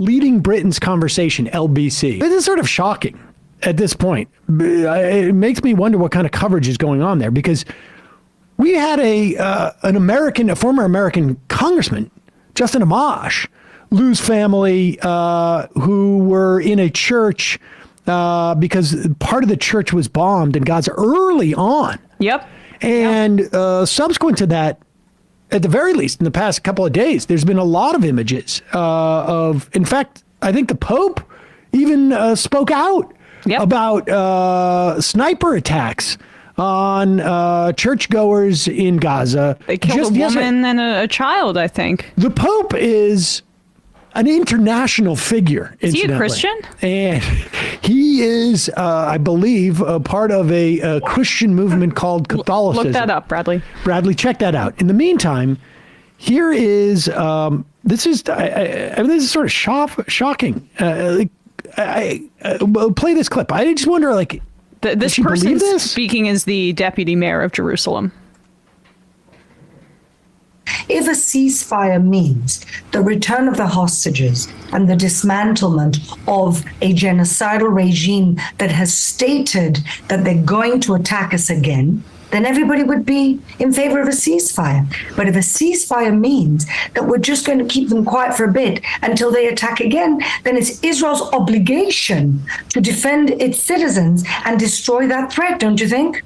leading Britain's conversation, LBC. It is sort of shocking at this point. It makes me wonder what kind of coverage is going on there, because we had a former American congressman, Justin Amash, lose family who were in a church because part of the church was bombed in Gaza early on. Yep. And subsequent to that, at the very least, in the past couple of days, there's been a lot of images in fact, I think the Pope even spoke out about sniper attacks on churchgoers in Gaza. They killed a woman and a child, I think. The Pope is an international figure. Is he a Christian? And he is, I believe, a part of a Christian movement called Catholicism. Look that up, Bradley. Bradley, check that out. In the meantime, here is, this is sort of shocking. Play this clip. I just wonder, this person speaking is the deputy mayor of Jerusalem. If a ceasefire means the return of the hostages and the dismantlement of a genocidal regime that has stated that they're going to attack us again, then everybody would be in favor of a ceasefire. But if a ceasefire means that we're just going to keep them quiet for a bit until they attack again, then it's Israel's obligation to defend its citizens and destroy that threat, don't you think?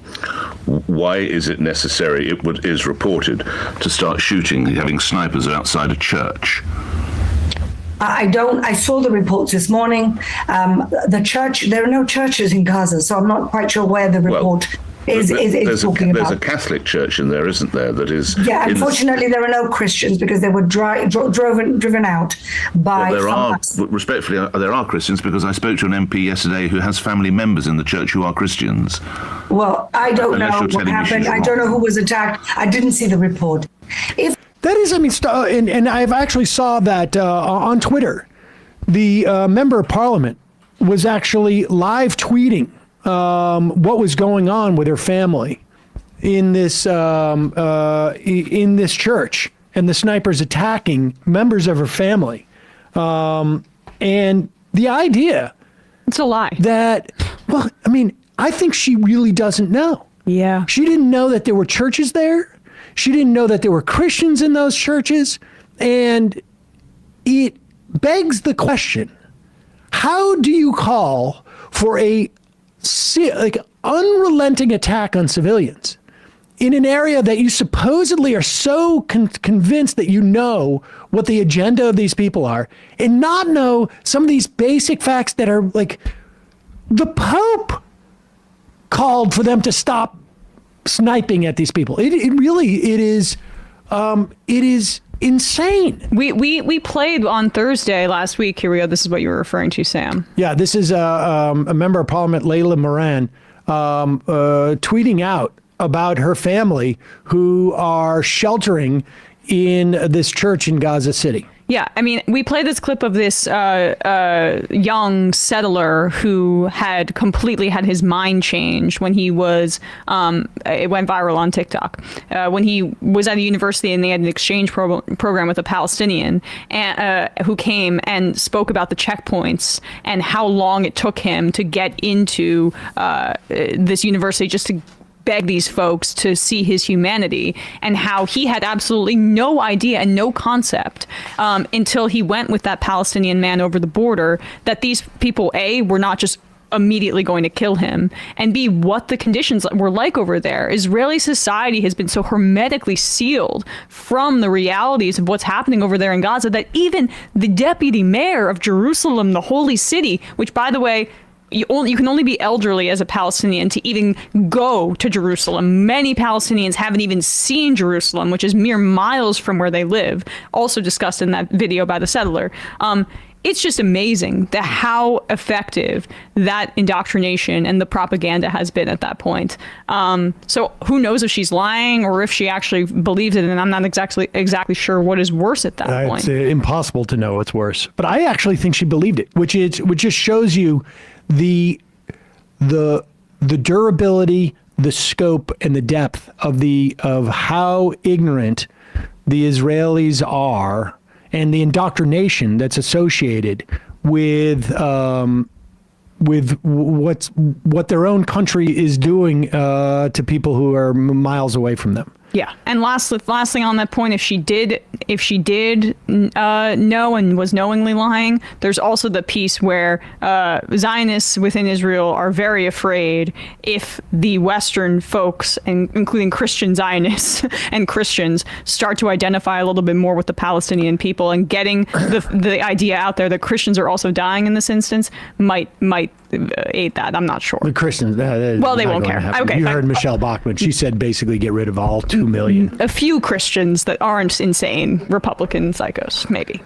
Why is it necessary, it is reported, to start shooting, having snipers outside a church? I saw the reports this morning. The church, there are no churches in Gaza, so I'm not quite sure where the report is talking about. There's a Catholic church in there, isn't there? That is. Yeah, unfortunately, there are no Christians because they were driven out by. Well, respectfully, there are Christians, because I spoke to an MP yesterday who has family members in the church who are Christians. Well, I don't know what happened. I don't know who was attacked. I didn't see the report. That is, and I've actually saw that on Twitter. The member of parliament was actually live tweeting what was going on with her family in this church, and the snipers attacking members of her family, and the idea, it's a lie, that, well, I think she really doesn't know. Yeah, she didn't know that there were churches there. She didn't know that there were Christians in those churches, and it begs the question: how do you call for a unrelenting attack on civilians in an area that you supposedly are so convinced that you know what the agenda of these people are, and not know some of these basic facts that are like the Pope called for them to stop sniping at these people? It is insane. We played on Thursday last week. Here we go. This is what you were referring to, Sam. Yeah, this is a member of Parliament, Layla Moran, tweeting out about her family who are sheltering in this church in Gaza City. Yeah, we played this clip of this young settler who had completely had his mind changed when he was, it went viral on TikTok, when he was at a university and they had an exchange program with a Palestinian who came and spoke about the checkpoints and how long it took him to get into this university just to beg these folks to see his humanity, and how he had absolutely no idea and no concept until he went with that Palestinian man over the border that these people, A, were not just immediately going to kill him, and B, what the conditions were like over there. Israeli society has been so hermetically sealed from the realities of what's happening over there in Gaza that even the deputy mayor of Jerusalem, the holy city, which, by the way, you can only be elderly as a Palestinian to even go to Jerusalem. Many Palestinians haven't even seen Jerusalem, which is mere miles from where they live. Also discussed in that video by the settler. It's just amazing how effective that indoctrination and the propaganda has been at that point. So who knows if she's lying or if she actually believes it, and I'm not exactly sure what is worse at that point. It's impossible to know what's worse. But I actually think she believed it, which just shows you the durability, the scope, and the depth of how ignorant the Israelis are, and the indoctrination that's associated with what their own country is doing to people who are miles away from them. Yeah, and last thing on that point, if she did know and was knowingly lying, there's also the piece where Zionists within Israel are very afraid if the Western folks, and including Christian Zionists and Christians, start to identify a little bit more with the Palestinian people and getting the idea out there that Christians are also dying in this instance might aid that. I'm not sure. The Christians, well, they won't care. Okay, you heard Michelle Bachmann. She said basically get rid of all 2 million. A few Christians that aren't insane Republican psychos, maybe.